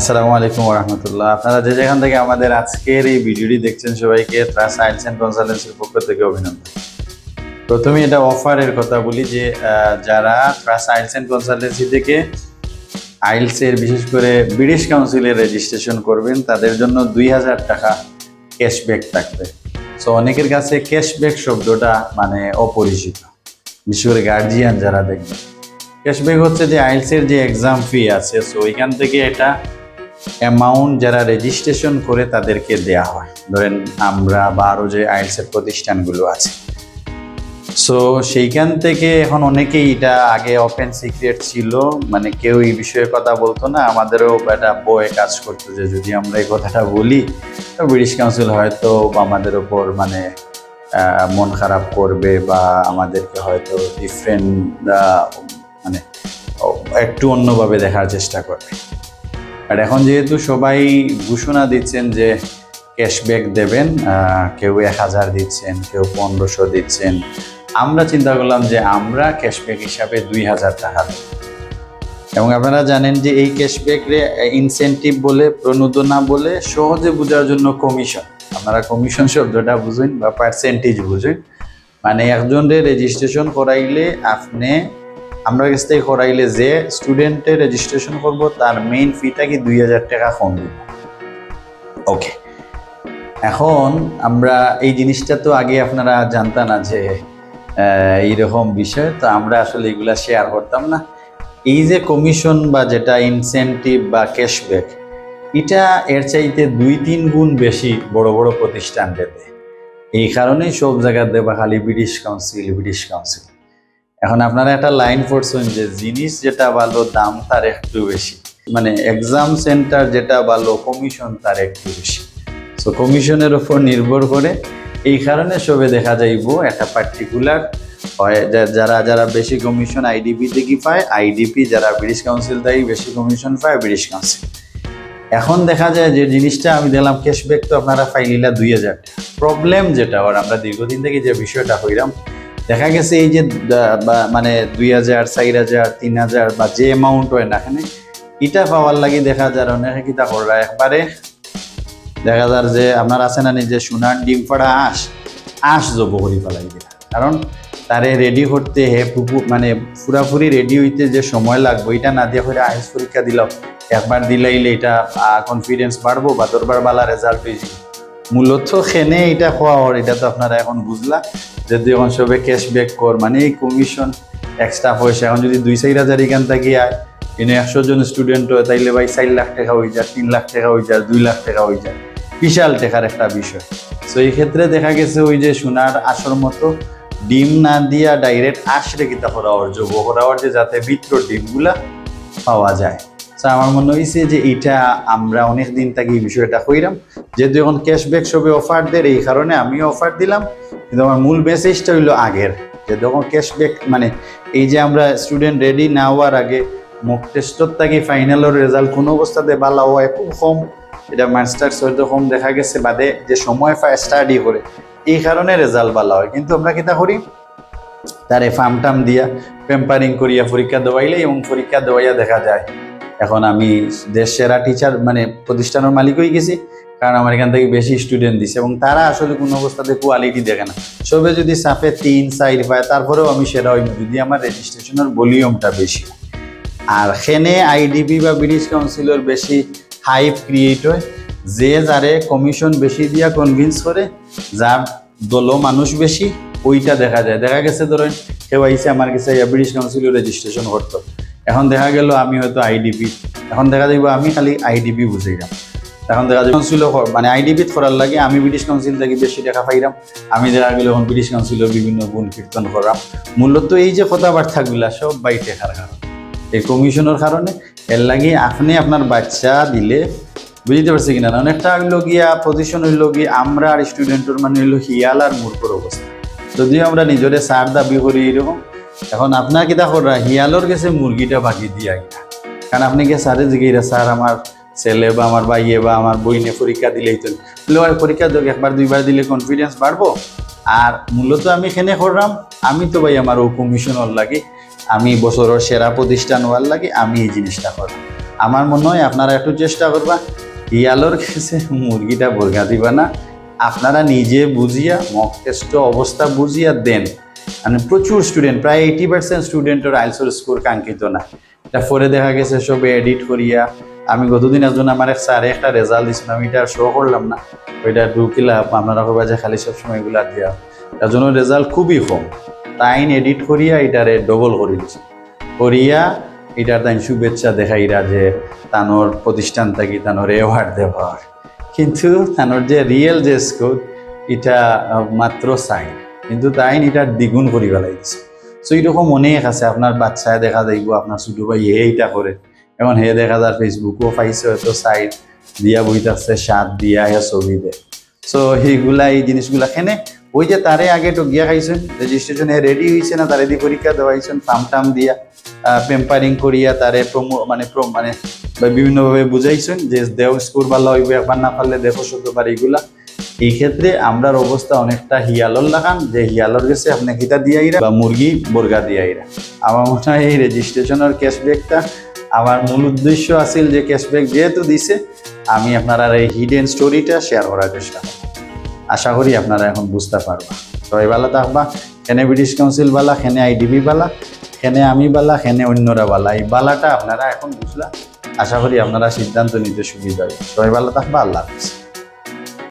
আসসালামু আলাইকুম ওয়া রাহমাতুল্লাহ। আপনারা যে যেখান থেকে আমাদের আজকের এই ভিডিওটি দেখছেন সবাইকে ট্রাস্ট আইলস এন্ড কনসালটেন্সির পক্ষ থেকে অভিনন্দন। প্রথমে এটা অফারের কথা বলি যে যারা ট্রাস্ট আইলস এন্ড কনসালটেন্সি থেকে আইলসের বিশেষ করে ব্রিটিশ কাউন্সিলের রেজিস্ট্রেশন করবেন তাদের জন্য 2000 টাকা ক্যাশব্যাক থাকবে। সো অনেকের কাছে ক্যাশব্যাক শব্দটা মানে অপরিচিত, বিশেষ করে গার্জিয়ান যারা দেখবেন। ক্যাশব্যাক হচ্ছে যে আইলসের যে এক্সাম ফি আছে, সো ওইখান থেকে এটা অ্যামাউন্ট যারা রেজিস্ট্রেশন করে তাদেরকে দেয়া হয়, ধরেন আমরা বা আরও যে আইলসের প্রতিষ্ঠানগুলো আছে। সো সেইখান থেকে এখন অনেকেই, এটা আগে ওপেন সিক্রেট ছিল, মানে কেউ এই বিষয়ে কথা বলতো না, আমাদেরও একটা বয়ে কাজ করতো যে যদি আমরা এই কথাটা বলি তো ব্রিটিশ কাউন্সিল হয়তো আমাদের ওপর মানে মন খারাপ করবে বা আমাদেরকে হয়তো ডিফারেন্ট মানে একটু অন্যভাবে দেখার চেষ্টা করবে। আর এখন যেহেতু সবাই ঘোষণা দিচ্ছেন যে ক্যাশব্যাক দেবেন, কেউ 1000 দিচ্ছেন, কেউ 1500 দিচ্ছেন, আমরা চিন্তা করলাম যে আমরা ক্যাশব্যাক হিসাবে 2000 টাকা দেব। এবং আপনারা জানেন যে এই ক্যাশব্যাকে ইনসেন্টিভ বলে, প্রণোদনা বলে, সহজে বোঝার জন্য কমিশন। আপনারা কমিশন শব্দটা বুঝুন বা পার্সেন্টেজ বুঝুন, মানে একজনের রেজিস্ট্রেশন করাইলে আমরা কাছ থেকে করাইলে যে স্টুডেন্টের রেজিস্ট্রেশন করব তার মেইন ফিটা কি 2000 টাকা কম দিব। ওকে, এখন আমরা এই জিনিসটা তো আগে আপনারা জানতাম না যে এইরকম বিষয়, তো আমরা আসলে এগুলা শেয়ার করতাম না। এই যে কমিশন বা যেটা ইনসেন্টিভ বা ক্যাশব্যাক, এটা এর চাইতে 2-3 গুণ বেশি বড় বড় প্রতিষ্ঠান দেবে। এই কারণেই সব জায়গায় দেবা খালি ব্রিটিশ কাউন্সিল। এখন আপনারা একটা লাইন পড়ছেন যে জিনিস যেটা ভালো দাম তার একটু বেশি, মানে এক্সাম সেন্টার যেটা ভালো কমিশন তার একটু বেশি। সো কমিশনের উপর নির্ভর করে এই কারণে সবে দেখা যাইব একটা পার্টিকুলার হয় যারা বেশি কমিশন আইডিপি থেকে পায় আইডিপি, যারা ব্রিটিশ কাউন্সিল থেকে বেশি কমিশন পায় ব্রিটিশ কাউন্সিল। এখন দেখা যায় যে জিনিসটা আমি দিলাম ক্যাশব্যাক, তো আপনারা পাইলিলা 2000 টাকা। প্রবলেম যেটা আর আমরা দীর্ঘদিন থেকে যে বিষয়টা হইলাম, দেখা গেছে এই যে মানে 2000, 4000, 3000 বা যে অ্যামাউন্ট হয় না এখানে, এটা পাওয়ার লাগি দেখা যায় অনেকে কিতা করা একবারে দেখা যায় যে আপনার আছে না নিজে সোনার ডিম ফাড়া আঁশ জব করি ফেলাই দিলা। কারণ তারে রেডি করতে মানে পুরাপুরি রেডি হইতে যে সময় লাগবে, এটা না দিয়ে করে আইস পরীক্ষা দিলাম, একবার দিলাইলে এটা কনফিডেন্স বাড়বো বা দরবার বালা রেজাল্ট হয়ে যাবে। মূলত খেনে এটা খাওয়া হয়, এটা তো আপনারা এখন বুঝলা। যদি এখন সবে ক্যাশব্যাক কর মানে এই কমিশন এক্সট্রা পয়সা, এখন যদি 2-4000 এখান থেকে আয়, কিন্তু 100 জন স্টুডেন্ট হয় তাইলে ভাই 4 লাখ টাকা হয়ে যায়, 3 লাখ টাকা হয়ে যায়, 2 লাখ টাকা হয়ে যায়, বিশাল টাকার একটা বিষয়। সো এই ক্ষেত্রে দেখা গেছে ওই যে সোনার আঁশের মতো ডিম না দিয়া ডাইরেক্ট আঁশ রেখিতা করা ওর যে যাতে ভিতর ডিমগুলা পাওয়া যায়। সো আমার মনে হয়েছে যে এইটা আমরা অনেক দিন থেকে এই বিষয়টা কইরাম, যেহেতু এখন ক্যাশব্যাক সবে অফার দেয় এই কারণে আমিও অফার দিলাম। কিন্তু আমার মূল মেসেজটা হইলো আগের, যে যখন ক্যাশব্যাক মানে এই যে আমরা স্টুডেন্ট রেডি না হওয়ার আগে মক টেস্টর থেকে ফাইনালের রেজাল্ট কোনো অবস্থাতে ভালো হয় খুব কম, এটা মাস্টার্স হয়তো কম দেখা গেছে, বাদে যে সময় পায় স্টাডি করে এই কারণে রেজাল্ট ভালো হয়। কিন্তু আমরা কিতা করি, তারে ফার্ম দিয়া পেম্পারিং করিয়া পরীক্ষা দেওয়াইলে, এবং পরীক্ষা দেওয়াইয়া দেখা যায় এখন আমি দেশ সেরা টিচার মানে প্রতিষ্ঠানের মালিক হয়ে গেছি, কারণ আমার এখান থেকে বেশি স্টুডেন্ট দিছে এবং তারা আসলে কোনো অবস্থাতে কোয়ালিটি দেখে না। সবে যদি সাফে 3-4 পায় তারপরেও আমি সেরা হইব যদি আমার রেজিস্ট্রেশনের ভলিউমটা বেশি। আর এখানে আইডিপি বা ব্রিটিশ কাউন্সিলের বেশি হাইপ ক্রিয়েট হয়, যে যারে কমিশন বেশি দিয়া কনভিন্স করে, যার দল মানুষ বেশি, ওইটা দেখা যায়। দেখা গেছে ধরেন কেউ আইসে আমার কাছে ব্রিটিশ কাউন্সিলের রেজিস্ট্রেশন করতো, এখন দেখা গেল আমি হয়তো আইডিপি, এখন দেখা যাইব আমি খালি আইডিপি বুঝাইলাম, এখন দেখা যায় কাউন্সিল মানে আইডিপি করার লাগে আমি ব্রিটিশ কাউন্সিল থেকে বেশি টাকা পাইলাম, আমি দেখা গেল এখন ব্রিটিশ কাউন্সিলের বিভিন্ন গুণ কীর্তন করলাম। মূলত এই যে কথাবার্তাগুলা সব বাই টেকার কারণ, এই কমিশনের কারণে। এর লাগে আপনি আপনার বাচ্চা দিলে বুঝতে পারছি কিনা, অনেকটা হইলো গিয়া পজিশন হইলো গিয়ে আমরা আর স্টুডেন্টের মানে হইলো হিয়াল আর মূর্খর অবস্থা। যদিও আমরা নিজরে সার দাবি করি এরকম, এখন আপনার কিতা করা হিয়ালোর গেছে মুরগিটা বাকি দিয়া গিয়া, কারণ আপনি গিয়ে সারে জিগেইরা স্যার আমার ছেলে বা আমার ভাইয়ে বা আমার বইনে পরীক্ষা দিলেই তো পরীক্ষা দেখ একবার 2বার দিলে কনফিডেন্স বাড়বো। আর মূলত আমি এখানে করলাম, আমি তো ভাই আমার ও কমিশন হওয়ার লাগে, আমি বছরের সেরা প্রতিষ্ঠান হওয়ার লাগে আমি এই জিনিসটা করলাম। আমার মনে হয় আপনারা একটু চেষ্টা করবা ইয়ালোর কাছে মুরগিটা বোরগা দিবা না, আপনারা নিজে বুঝিয়া মক টেস্ট অবস্থা বুঝিয়া দেন। মানে প্রচুর স্টুডেন্ট, প্রায় 80% স্টুডেন্টের আইএলটিএস স্কোর কাঙ্ক্ষিত না। এটা পরে দেখা গেছে সব এডিট করিয়া। আমি গতদিন একজন আমার এক স্যারে একটা রেজাল্ট দিয়েছিল, আমি এটা শো করলাম না, ওইটা ঢুকিলা আপনারা কবা যে খালি সব সময় এগুলা দিয়া, তার জন্য রেজাল্ট খুবই কম। তাইন এডিট করিয়া এটারে ডবল করে দিচ্ছে, করিয়া এটার তাই শুভেচ্ছা দেখাইরা যে তানোর প্রতিষ্ঠান থাকি তানোর অ্যাওয়ার্ড দেওয়া, কিন্তু তানোর যে রিয়েল যে স্কোর এটা মাত্র সাইন, কিন্তু তাইন এটা দ্বিগুণ করি ফেলাইছে। সো এইরকম অনেক আছে, আপনার বাচ্চায় দেখা যাইব আপনার ছোটো ভাই এইটা করে, এখন হে দেখা যায় ফেসবুকও পাইছে হয়তো সাইড দিয়া বইতাছে, স্বাদ দিয়া হে ছবি দেয়। সো সেইগুলা এই জিনিসগুলা খেনে ওই যে তারে আগে তো গিয়া খাইছেন, রেজিস্ট্রেশন রেডি হয়েছে না, তারে দিয়ে পরীক্ষা দেওয়াইছেন, ফার্ম টাম দিয়া পেম্পারিং করিয়া তারে মানে বিভিন্নভাবে বুঝাইছেন যে দেও স্কোর ভালো হইবে, একবার না পারলে দেখো শতবার। এইগুলা এই ক্ষেত্রে আমরার অবস্থা অনেকটা হিয়ালর লাগান, যে হিয়ালর গেছে আপনি গীতা দিয়াইরা বা মুরগি বোরগা দিয়াইরা। আমার মনে হয় এই রেজিস্ট্রেশনের ক্যাশব্যাকটা আমার মূল উদ্দেশ্য আছিল যে ক্যাশব্যাক যেহেতু দিছে, আমি আপনারা এই হিডেন স্টোরিটা শেয়ার করার চেষ্টা করব। আশা করি আপনারা এখন বুঝতে পারবা। সবাই ভালো থাকবা, খেনে ব্রিটিশ কাউন্সিল বালা, খেনে আইডিবি বালা, খেনে আমি বালা, খেনে অন্যরা বালা, এই বালাটা আপনারা এখন বুঝলা। আশা করি আপনারা সিদ্ধান্ত নিতে সুবিধা হবে। সবাই ভালো থাকবা, আল্লাহ হাফেজ।